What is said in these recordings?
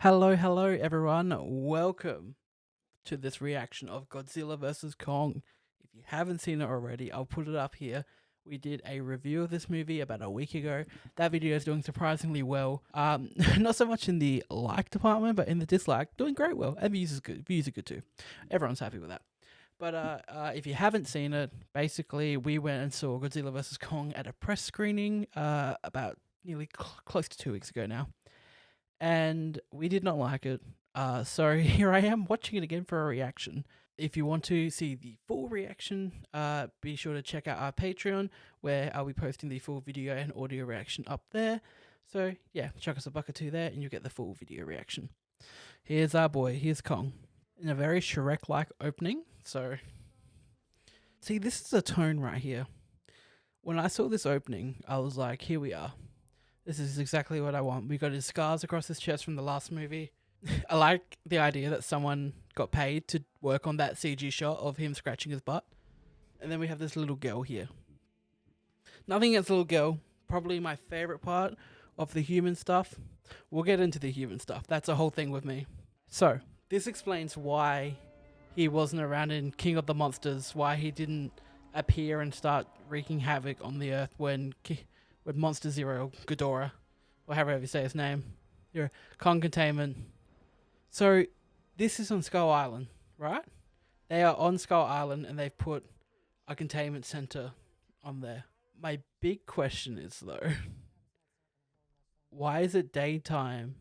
Hello everyone. Welcome to this reaction of Godzilla vs. Kong. If you haven't seen it already, I'll put it up here. We did a review of this movie about a week ago. That video is doing surprisingly well. Not so much in the like department, but in the dislike, doing great well. And views is good. Views are good too. Everyone's happy with that. But if you haven't seen it, basically we went and saw Godzilla vs. Kong at a press screening about nearly close to 2 weeks ago now, and we did not like it. So here I am watching it again for a reaction. If you want to see the full reaction, be sure to check out our Patreon, where I'll be posting the full video and audio reaction up there. So yeah, chuck us a buck or two there, and you get the full video reaction. Here's our boy. Here's Kong in a very Shrek-like opening. So see, this is a tone right here. When I saw this opening, I was like, here we are. This is exactly what I want. We got his scars across his chest from the last movie. I like the idea that someone got paid to work on that CG shot of him scratching his butt. And then we have this little girl here. Nothing against the little girl. Probably my favorite part of the human stuff. We'll get into the human stuff. That's a whole thing with me. So, this explains why he wasn't around in King of the Monsters, why he didn't appear and start wreaking havoc on the earth when Monster Zero, Ghidorah, or however you say his name, your Kong containment. So this is on Skull Island, right? They are on Skull Island and they've put a containment center on there. My big question is though, why is it daytime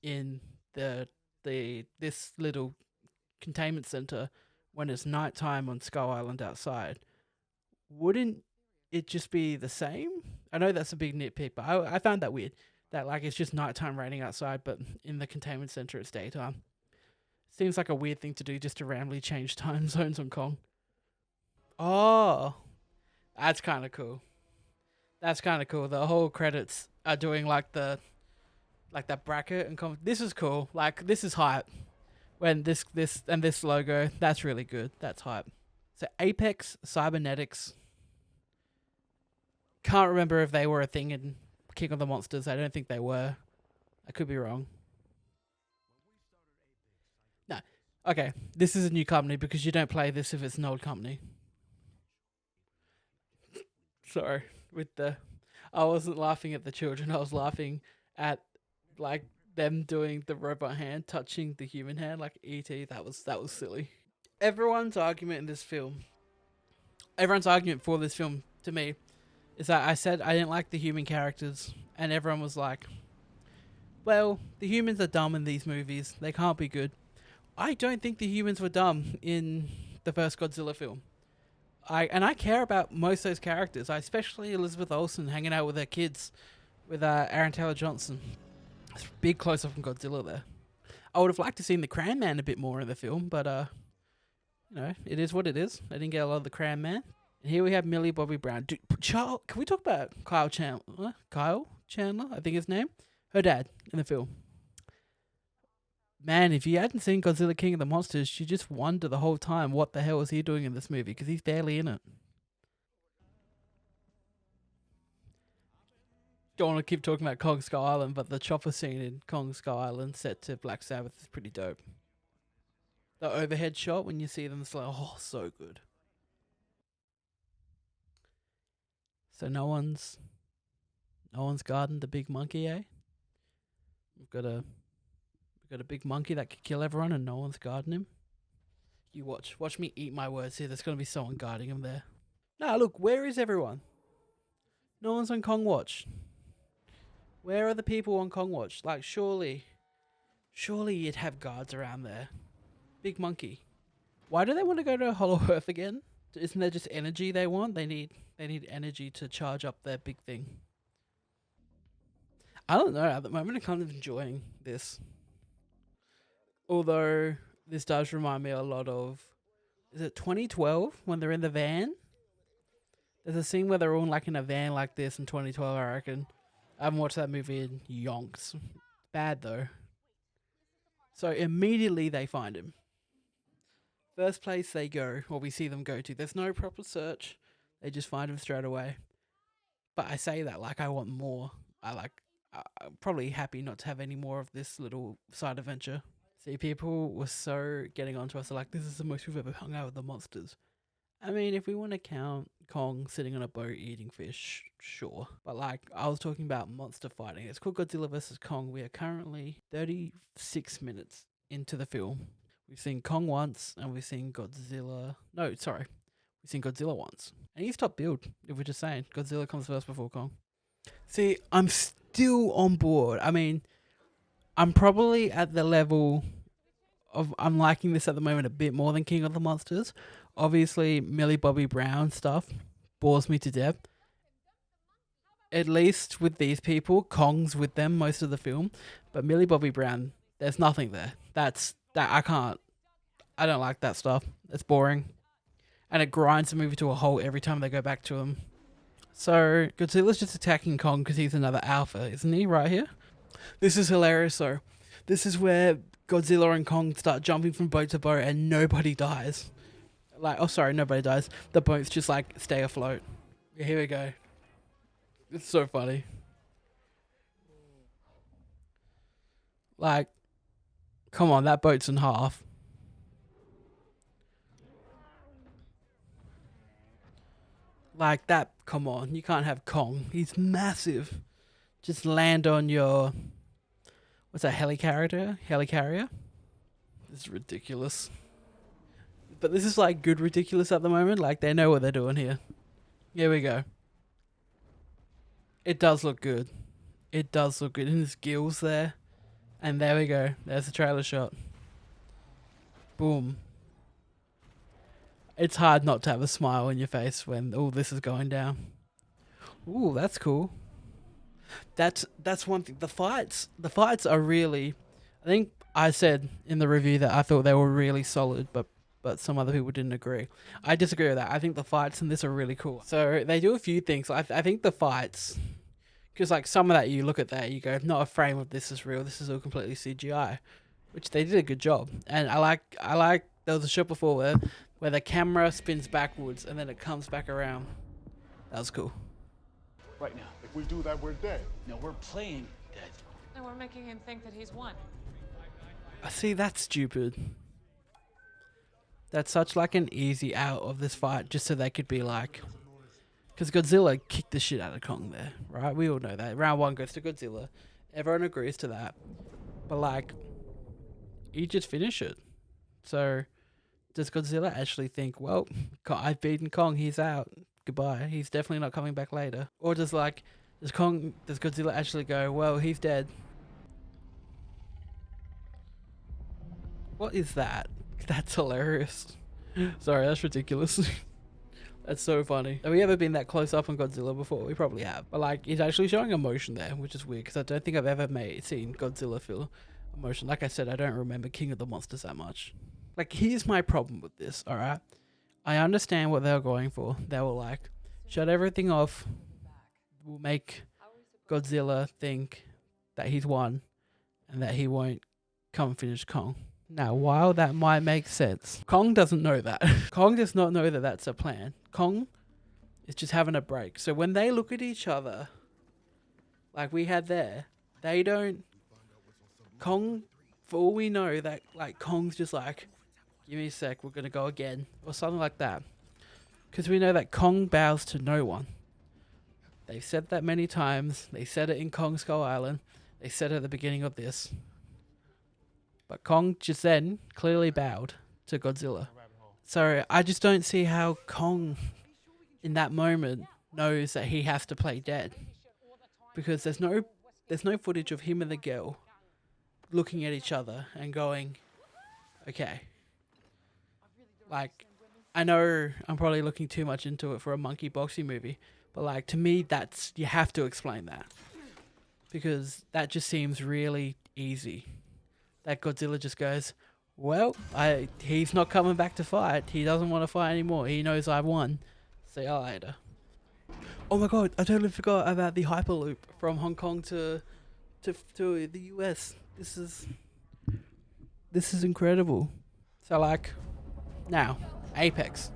in this little containment center when it's nighttime on Skull Island outside? Wouldn't it just be the same? I know that's a big nitpick, but I found that weird. That like it's just nighttime raining outside, but in the containment center it's daytime. Seems like a weird thing to do just to randomly change time zones on Kong. Oh, that's kind of cool. That's kind of cool. The whole credits are doing like that bracket and this is cool. Like this is hype. When this logo, that's really good. That's hype. So Apex Cybernetics. Can't remember if they were a thing in King of the Monsters. I don't think they were. I could be wrong. No. Okay, this is a new company because you don't play this if it's an old company. Sorry, with the I wasn't laughing at the children. I was laughing at like them doing the robot hand touching the human hand like ET. That was silly. Everyone's argument in this film, everyone's argument for this film to me is that I said I didn't like the human characters, and everyone was like, well, the humans are dumb in these movies. They can't be good. I don't think the humans were dumb in the first Godzilla film. I care about most of those characters. I especially Elizabeth Olsen hanging out with her kids, with Aaron Taylor Johnson. It's a big close up from Godzilla there. I would have liked to seen the Cran Man a bit more in the film, but it is what it is. I didn't get a lot of the Cran Man. And here we have Millie Bobby Brown. Dude, can we talk about Kyle Chandler? Kyle Chandler, I think his name. Her dad in the film. Man, if you hadn't seen Godzilla King of the Monsters, you just wonder the whole time what the hell is he doing in this movie, because he's barely in it. Don't want to keep talking about Kong Skull Island, but the chopper scene in Kong Skull Island set to Black Sabbath is pretty dope. The overhead shot when you see them, it's like, oh, so good. So no one's guarding the big monkey, eh? We've got a big monkey that could kill everyone, and no one's guarding him. You watch me eat my words here. There's gonna be someone guarding him there. Nah, look, where is everyone? No one's on Kong Watch. Where are the people on Kong Watch? Like, surely you'd have guards around there. Big monkey. Why do they want to go to Hollow Earth again? Isn't there just energy they want? They need energy to charge up their big thing. I don't know. At the moment, I'm kind of enjoying this. Although this does remind me a lot of, is it 2012 when they're in the van? There's a scene where they're all like in a van like this in 2012. I reckon. I haven't watched that movie in yonks. Bad though. So immediately they find him. First place they go, or we see them go to. There's no proper search. They just find him straight away. But I say that like I want more. I'm probably happy not to have any more of this little side adventure. See, people were so getting onto us, like, this is the most we've ever hung out with the monsters. I mean, if we want to count Kong sitting on a boat eating fish, sure. But like, I was talking about monster fighting. It's called Godzilla vs. Kong. We are currently 36 minutes into the film. We've seen Kong once, and we've seen Godzilla. No, sorry. We've seen Godzilla once. And he's top build, if we're just saying. Godzilla comes first before Kong. See, I'm still on board. I mean, I'm probably at the level of I'm liking this at the moment a bit more than King of the Monsters. Obviously, Millie Bobby Brown stuff bores me to death. At least with these people, Kong's with them most of the film, but Millie Bobby Brown, there's nothing there. That I can't. I don't like that stuff. It's boring, and it grinds the movie to a halt every time they go back to him. So Godzilla's just attacking Kong because he's another alpha, isn't he? Right here. This is hilarious. So, this is where Godzilla and Kong start jumping from boat to boat, and nobody dies. Like, oh, sorry, nobody dies. The boats just like stay afloat. Yeah, here we go. It's so funny. Like, come on, that boat's in half. Like that, come on, you can't have Kong. He's massive. Just land on your, what's that, helicarrier? Helicarrier? This is ridiculous. But this is like good ridiculous at the moment. Like they know what they're doing here. Here we go. It does look good. It does look good. And his gills there. And there we go. There's the trailer shot. Boom. It's hard not to have a smile on your face when all this is going down. Ooh, that's cool. That's one thing. The fights are really, I think I said in the review that I thought they were really solid, but some other people didn't agree. I disagree with that. I think the fights in this are really cool. So they do a few things. I think the fights, because like some of that you look at that, you go, not a frame of this is real. This is all completely CGI, which they did a good job. And I like there was a shot before where the camera spins backwards and then it comes back around. That was cool. Right now. If we do that, we're dead. No, we're playing dead. And we're making him think that he's won. I see, that's stupid. That's such like an easy out of this fight just so they could be like, because Godzilla kicked the shit out of Kong there, right? We all know that. Round one goes to Godzilla. Everyone agrees to that. But like, you just finish it. So does Godzilla actually think, well, I've beaten Kong, he's out. Goodbye. He's definitely not coming back later. Or does Godzilla actually go, well, he's dead? What is that? That's hilarious. Sorry, that's ridiculous. That's so funny. Have we ever been that close up on Godzilla before? We probably have. But like, he's actually showing emotion there, which is weird because I don't think I've ever seen Godzilla feel emotion. Like I said, I don't remember King of the Monsters that much. Like, here's my problem with this, alright? I understand what they were going for. They were like, shut everything off. We'll make Godzilla think that he's won and that he won't come finish Kong. Now, while that might make sense, Kong doesn't know that. Kong does not know that that's a plan. Kong is just having a break. So when they look at each other, like we had there, they don't... Kong, for all we know, that like Kong's just like, give me a sec, we're going to go again, or something like that. Because we know that Kong bows to no one. They've said that many times. They said it in Kong Skull Island. They said it at the beginning of this. But Kong just then clearly bowed to Godzilla. So I just don't see how Kong, in that moment, knows that he has to play dead. Because there's no footage of him and the girl looking at each other and going, okay. Like, I know I'm probably looking too much into it for a monkey boxing movie, but like, to me, you have to explain that. Because that just seems really easy. That Godzilla just goes, well, he's not coming back to fight. He doesn't want to fight anymore. He knows I won. See you later. Oh my god, I totally forgot about the Hyperloop from Hong Kong to the US. This is incredible. So like, now, Apex.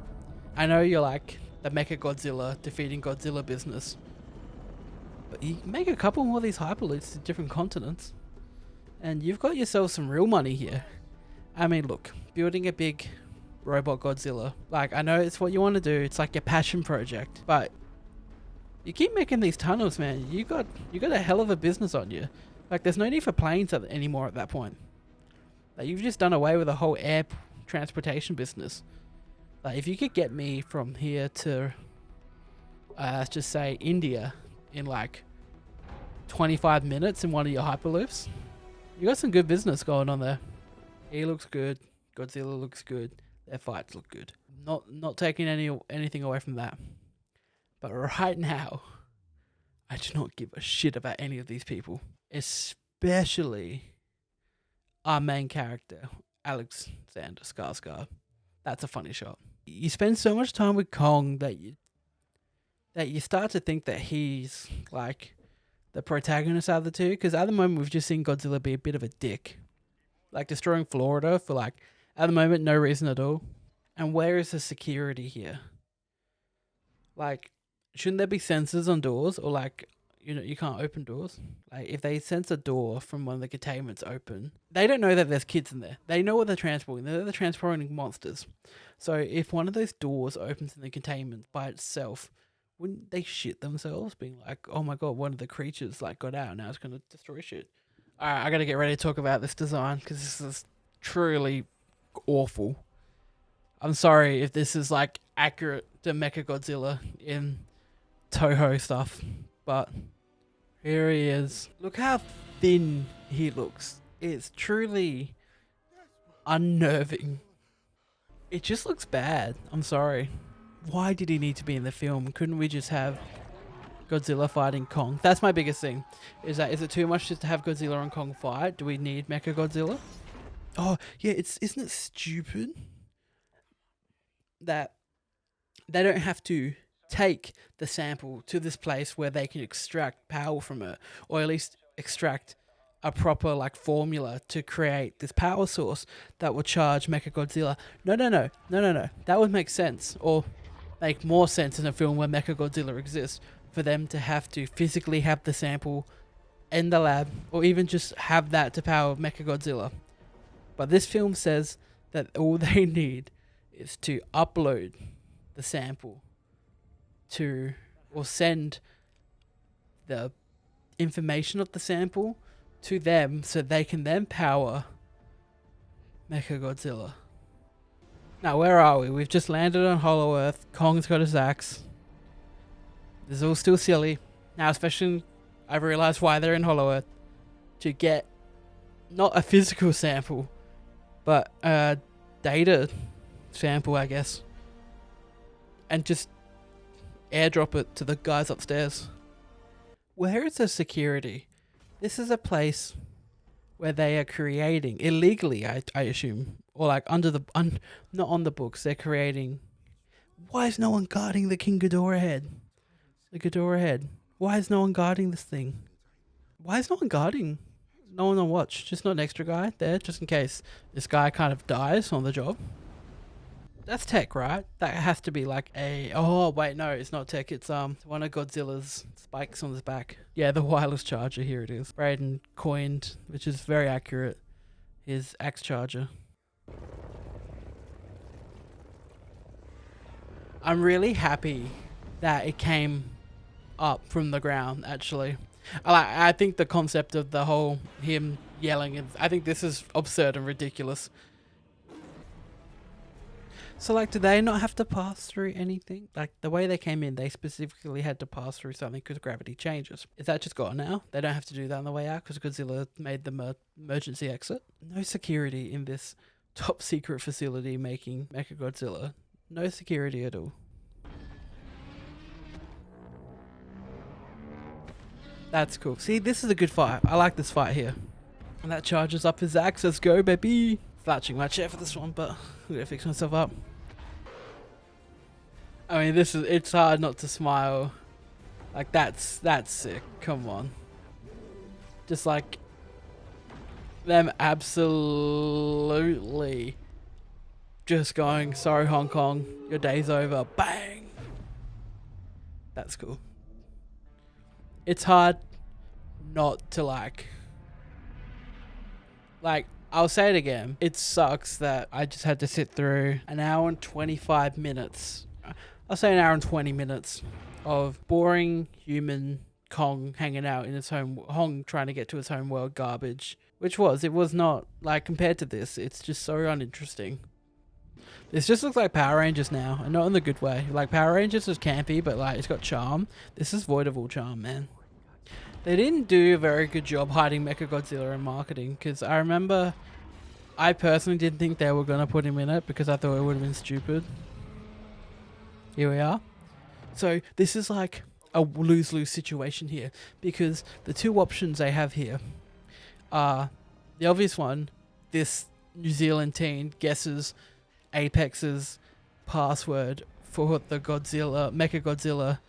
I know you're like the Mechagodzilla defeating Godzilla business. But you make a couple more of these hyperloops to different continents, and you've got yourself some real money here. I mean, look, building a big robot Godzilla, like, I know it's what you want to do, it's like your passion project, but you keep making these tunnels, man. You got a hell of a business on you. Like, there's no need for planes anymore at that point. Like, you've just done away with the whole air transportation business. Like, if you could get me from here to, let's just say India in like 25 minutes in one of your hyperloops, you got some good business going on there. He looks good. Godzilla looks good. Their fights look good. Not taking anything away from that. But right now, I do not give a shit about any of these people. Especially our main character, Alexander Skarsgård. That's a funny shot. You spend so much time with Kong that you start to think that he's like the protagonist out of the two. Because at the moment, we've just seen Godzilla be a bit of a dick. Like destroying Florida for like, at the moment, no reason at all. And where is the security here? Like, shouldn't there be sensors on doors? Or like, you can't open doors? Like, if they sense a door from one of the containments open, they don't know that there's kids in there. They know what they're transporting. They're transporting monsters. So if one of those doors opens in the containment by itself, wouldn't they shit themselves? Being like, oh my god, one of the creatures like got out. Now it's going to destroy shit. Alright, I got to get ready to talk about this design because this is truly awful. I'm sorry if this is like accurate to Mechagodzilla in Toho stuff, but here he is. Look how thin he looks. It's truly unnerving. It just looks bad. I'm sorry. Why did he need to be in the film? Couldn't we just have Godzilla fighting Kong? That's my biggest thing. Is it too much just to have Godzilla and Kong fight? Do we need Mechagodzilla? Oh, yeah, isn't it stupid that they don't have to take the sample to this place where they can extract power from it, or at least extract a proper like formula to create this power source that will charge Mechagodzilla. No. That would make sense, or make more sense in a film where Mechagodzilla exists, for them to have to physically have the sample in the lab, or even just have that to power Mechagodzilla. But this film says that all they need is to upload the sample to, or send the information of the sample to them so they can then power Mechagodzilla. Now, where are we? We've just landed on Hollow Earth. Kong's got his axe. This is all still silly. Now, especially, I've realized why they're in Hollow Earth. To get not a physical sample, but a data sample, I guess. And just airdrop it to the guys upstairs. Where is the security? This is a place where they are creating, illegally, I assume, or like under the, not on the books, they're creating. Why is no one guarding the King Ghidorah head? The Ghidorah head. Why is no one guarding this thing? Why is no one guarding? No one on watch, just not an extra guy there, just in case this guy kind of dies on the job. That's tech, right? That has to be like a... Oh, wait, no, it's not tech. It's one of Godzilla's spikes on his back. Yeah, the wireless charger. Here it is. Braden coined, which is very accurate, his axe charger. I'm really happy that it came up from the ground, actually. I think the concept of the whole him yelling, I think this is absurd and ridiculous. So, like, do they not have to pass through anything? Like, the way they came in, they specifically had to pass through something because gravity changes. Is that just gone now? They don't have to do that on the way out because Godzilla made them an emergency exit? No security in this top secret facility making Mechagodzilla. No security at all. That's cool. See, this is a good fight. I like this fight here. And that charges up his axe. Let's go, baby. Slouching my chair for this one, but I'm gonna fix myself up. I mean, it's hard not to smile. Like, that's sick. Come on. Just like them absolutely just going, sorry, Hong Kong, your day's over. Bang. That's cool. it's hard not to like I'll say it again. It sucks that I just had to sit through an hour and 25 minutes. I'll say an hour and 20 minutes of boring human Kong hanging out in its home, Hong trying to get to its home world garbage. It was not, like, compared to this, it's just so uninteresting. This just looks like Power Rangers now, and not in the good way. Like, Power Rangers is campy, but, like, it's got charm. This is void of all charm, man. They didn't do a very good job hiding Mechagodzilla in marketing, because I remember I personally didn't think they were going to put him in it because I thought it would have been stupid. Here we are. So this is like a lose-lose situation here, because the two options they have here are the obvious one. This New Zealand teen guesses Apex's password for the Mechagodzilla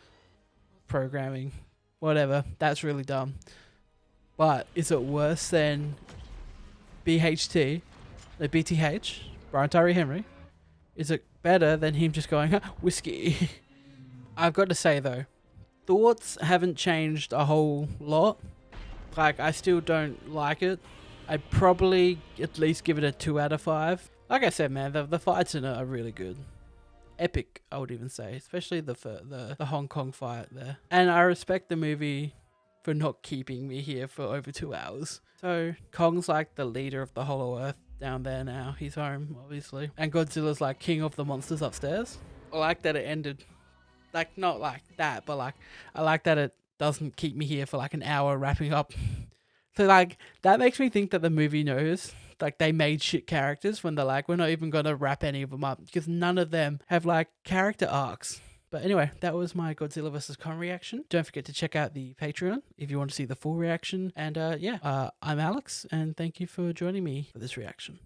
programming. Whatever, that's really dumb. But is it worse than BHT, the BTH, Brian Tyree Henry? Is it better than him just going, whiskey? I've got to say though, thoughts haven't changed a whole lot. Like, I still don't like it. I'd probably at least give it a 2 out of 5. Like I said, man, the fights in it are really good. Epic, I would even say, especially the Hong Kong fight there. And I respect the movie for not keeping me here for over 2 hours. So Kong's like the leader of the Hollow Earth down there now. He's home, obviously. And Godzilla's like king of the monsters upstairs. I like that it ended, like, not like that, but like, I like that it doesn't keep me here for like an hour wrapping up. So like, that makes me think that the movie knows, like, they made shit characters when they're like, we're not even going to wrap any of them up, because none of them have like character arcs. But anyway, that was my Godzilla vs. Kong reaction. Don't forget to check out the Patreon if you want to see the full reaction. And I'm Alex, and thank you for joining me for this reaction.